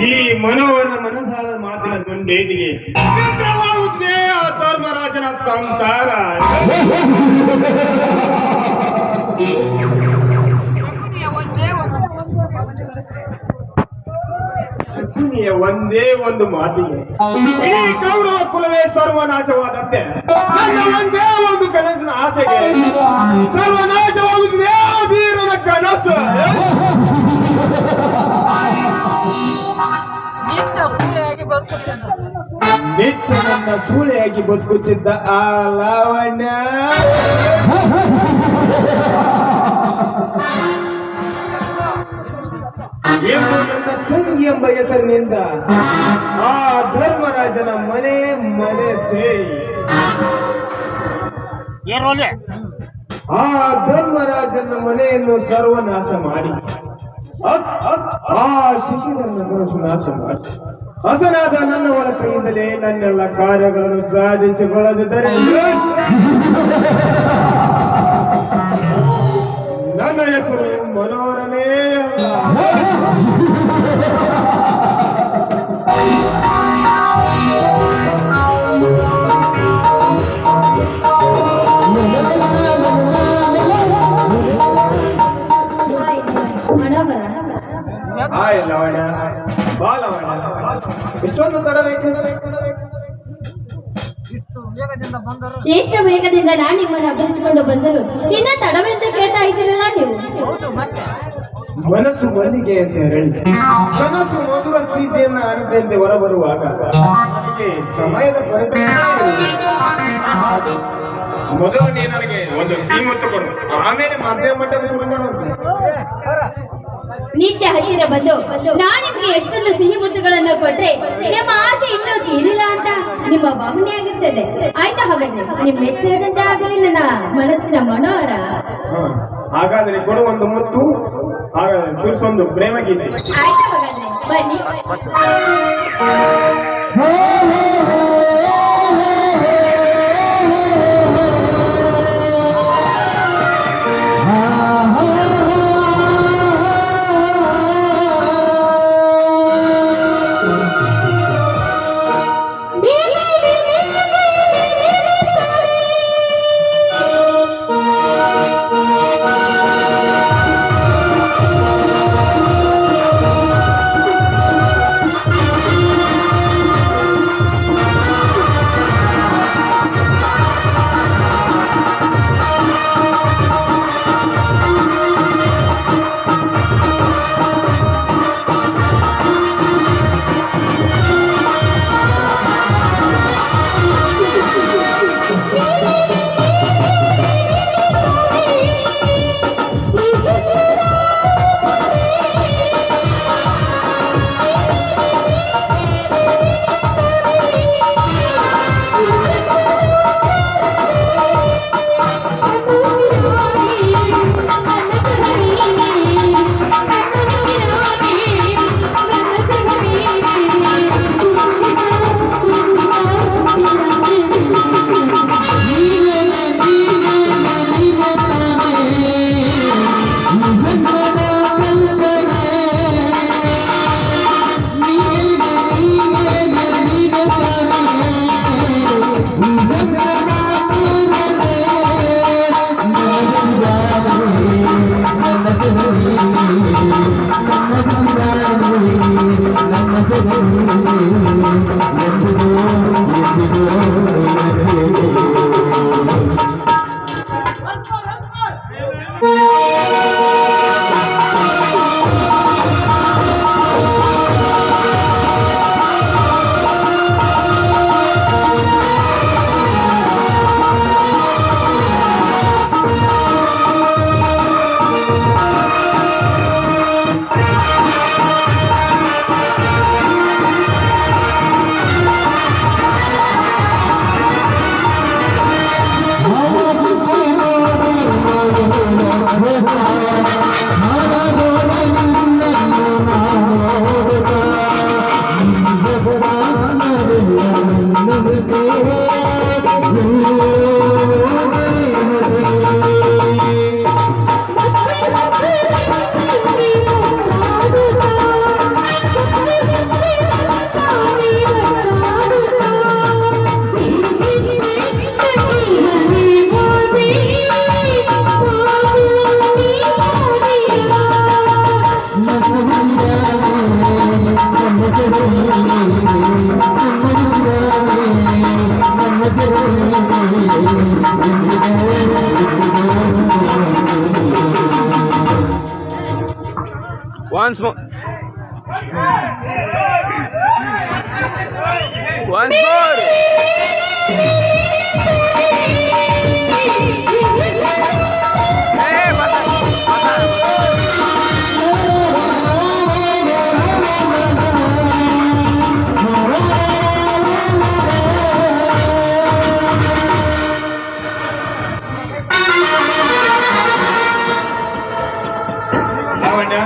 ಈ ಮನೋವರ ಮನಸಾದ ಮಾತಿನ ಕೊಂಡೇಟಿಗೆ ಚಿತ್ರವಾಗುತ್ತದೆ ಆ ಧರ್ಮರಾಜನ ಸಂಸಾರ. ಶಕುನಿಯ ಒಂದೇ ಒಂದು ಮಾತಿಗೆ ಇಡೀ ಕೌರವ ಕುಲವೇ ಸರ್ವನಾಶವಾದಂತೆ ನನ್ನ ಒಂದೇ ಒಂದು ಕನಸಿನ ಆಸೆಗೆ ಸರ್ವನಾಶವಾಗುತ್ತದೆ ಆ ವೀರನ ಕನಸು. ನಿತ್ಯ ನನ್ನ ಸೂಳೆಯಾಗಿ ಬದುಕುತ್ತಿದ್ದ ಆ ಲಾವಣ್ಯ ಎಂದು ನನ್ನ ತಂಗಿ ಎಂಬ ಹೆಸರಿನಿಂದ ಆ ಧರ್ಮರಾಜನ ಮನೆ ಸೇರಿ ಆ ಧರ್ಮರಾಜನ ಮನೆಯನ್ನು ಸರ್ವನಾಶ ಮಾಡಿ ಆ ಶಿಶುರನ್ನ ಮನಸ್ಸು ನಾಶ ಮಾಡಿ ಹಸನಾದ ನನ್ನ ಒಳ ಕೈಯಿಂದಲೇ ನನ್ನೆಲ್ಲ ಕಾರ್ಯಗಳನ್ನು ಸಾಧಿಸಿಕೊಳ್ಳದಿದ್ದರೆ ನನ್ನ ಹೆಸರು ಮನೋರಮೇ ಅಲ್ಲ. ಲವಣ್ಯ ಬಾ ಲವಣ್ಯ, ಇಷ್ಟೊಂದು ತಡಬೇಕು? ಎಷ್ಟು ವೇಗದಿಂದ ನಾನು ನಿಮ್ಮನ್ನು ಅಭ್ಯಸಿಕೊಂಡು ಬಂದರು ಇನ್ನ ತಡವೆಂತ ಕೇಳ್ತಾ ಇದ್ದೀರಲ್ಲ ನೀವು. ಮನಸ್ಸು ಮಲ್ಲಿಗೆ ಅಂತ ಹೇಳಿ ಕನಸು ಮಧುರ ಸೀಸೆಯನ್ನು ಆಡಿದಂತೆ ಹೊರಬರುವಾಗ ಸಮಯದ ಮೊದಲು ನೀ ನನಗೆ ಒಂದು ಸೀಮತ್ತು ಕೊಡು, ಆಮೇಲೆ ಮಧ್ಯ ಮಟ್ಟದ ನಿತ್ಯ ಹತ್ತಿರ ಬಂದು ನಾನು ನಿಮ್ಗೆ ಎಷ್ಟೊಂದು ಸಿಹಿ ಮುತ್ತುಗಳನ್ನು ಕೊಟ್ರೆ ನಿಮ್ಮ ಆಸೆ ಇನ್ನೂ ತೀರಿಲ್ಲ ಅಂತ ನಿಮ್ಮ ಭಾವನೆ ಆಗಿರ್ತದೆ. ಆಯ್ತಾ? ಹಾಗಾದ್ರೆ ನಿಮ್ ಎಷ್ಟಾದಂತೆ ಆಗಲಿ ನನ್ನ ಮನಸ್ಸಿನ ಮನೋಹರ. ಹಾಗಾದ್ರೆ ಕೊಡು ಒಂದು ಮುತ್ತು, ಹಾಗಾದ್ರೆ ಸುರಿಸೊಂದು ಪ್ರೇಮ ಗೀತೆ. ಆಯ್ತಾ? ಹಾಗಾದ್ರೆ ಬನ್ನಿ. Once more. Once more. Hey, Lavanya,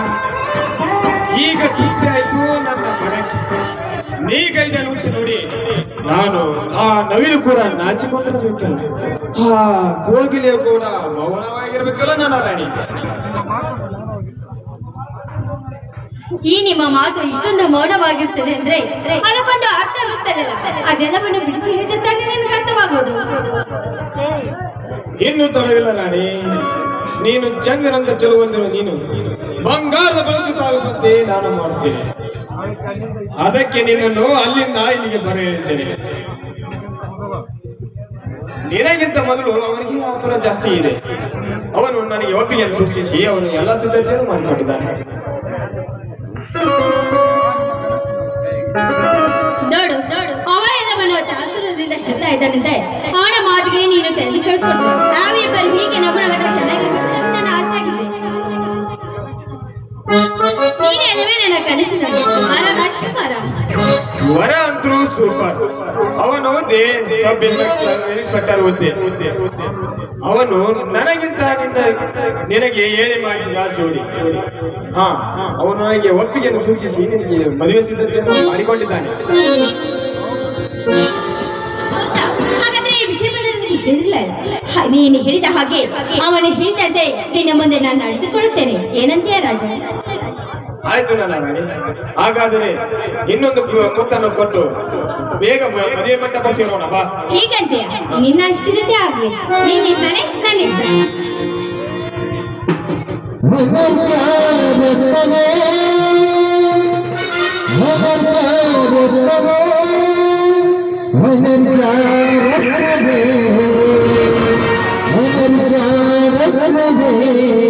ಈಗ ತೃಪ್ತಿ ಆಯ್ತು ನನ್ನ ಮನಕ್ಕೆ. ನೀಗೈದ ನುಡಿದು ನೋಡಿ ನಾನು ಆ ನವಿಲು ಕೂಡ ನಾಚಿಕೊಂಡಿರಬೇಕಲ್ಲ, ಆ ಕೋಗಿಲೆ ಕೂಡ ಮೌನವಾಗಿರ್ಬೇಕಲ್ಲ ನನ್ನ ರಾಣಿ. ಈ ನಿಮ್ಮ ಮಾತು ಇಷ್ಟೊಂದು ಮೌನವಾಗಿರ್ತದೆ ಅಂದ್ರೆ ಅದಕ್ಕೊಂದು ಅರ್ಥ ಇರುತ್ತದಲ್ಲ, ಅದೆಲ್ಲವನ್ನು ಬಿಡಿಸಿ ಹೇಳಿದ್ರೆ ತಾನೇ ನನಗೆ ಅರ್ಥವಾಗೋದು. ಇನ್ನು ತಡವಿಲ್ಲ ರಾಣಿ, ನೀನು ಚಂದ್ರನಂತ ಚೆಲುವಂದಿರುವ ನೀನು ಬಂಗಾರದ ಬದುಕು ಸಾಗುವಂತೆ ನಾನು ಮಾಡುತ್ತೇನೆ. ಅದಕ್ಕೆ ನಿನ್ನನ್ನು ಅಲ್ಲಿಂದ ಇಲ್ಲಿಗೆ ಬರೆಯುತ್ತೇನೆ. ನಿನಗಿಂತ ಮೊದಲು ಅವನಿಗೆ ಆತುರ ಜಾಸ್ತಿ ಇದೆ. ಅವನು ನನಗೆ ಒಪ್ಪಿಗೆಯನ್ನು ಸೂಚಿಸಿ ಅವನು ಎಲ್ಲ ಸಿದ್ಧತೆಯನ್ನು ಮಾಡಿಕೊಂಡಿದ್ದಾನೆ. ನೋಡು ನೋಡು, ಅವ ಎಲ್ಲವನ್ನು ಆತುರದಿಂದ ಹೇಳ್ತಾ ಇದ್ದಾನಂತೆ. ಅವನ ಮಾತಿಗೆ ನೀನು ತಲೆ ಕಳಿಸ್ಕೊಂಡು ನಾವಿಬ್ಬರು ಹೀಗೆ ನಮ್ಮನವರ ಚೆನ್ನಾಗಿರ್ಬೇಕು ನನ್ನ ಆಸೆ ಆಗಿದೆ. ನೀನೇ ಅಲ್ಲವೇ ನನ್ನ ಕನಸಿನ ಕುಮಾರ ರಾಜ್ಕುಮಾರ. ವರ ಅಂತೂ ಸೂಪರ್. ಅವನು ಸಬ್ ಇನ್ಸ್ಪೆಕ್ಟರ್ ಹುದ್ದೆ. ಅವನು ನನಗಿಂತ ನಿನಗೆ ಏನೇ ಮಾಡಿಸಿದ ಜೋಡಿ. ಅವನು ನನಗೆ ಒಪ್ಪಿಗೆಯನ್ನು ಸೂಚಿಸಿ ನಿನಗೆ ಮದುವೆ ಸಿದ್ಧತೆಯನ್ನು ಮಾಡಿಕೊಂಡಿದ್ದಾನೆ. ಹಾಗಾದ್ರೆ ಈ ವಿಷಯ ನೀನು ಹೇಳಿದ ಹಾಗೆ ಅವನು ಹೇಳಿದಂತೆ ಇನ್ನು ಮುಂದೆ ನಾನು ನಡೆದುಕೊಳ್ಳುತ್ತೇನೆ. ಏನಂತೀಯ ರಾಜ? ಆಯ್ತು ನನ್ನ ರಾಣಿ, ಹಾಗಾದರೆ ಇನ್ನೊಂದು ಮುತ್ತನ್ನು ಕೊಟ್ಟು ಬೇಗ ಮದುವೆ ಮಂಟಪ ಸೇರೋಣ ಬಾ. ಹೀಗಂತೀಯ? ನಿನ್ನ ಇಷ್ಟದಂತೆ ಆಗ್ಲಿ. ನಿನ್ನ ಇಷ್ಟನೇ ನನ್ನ ಇಷ್ಟ. Hey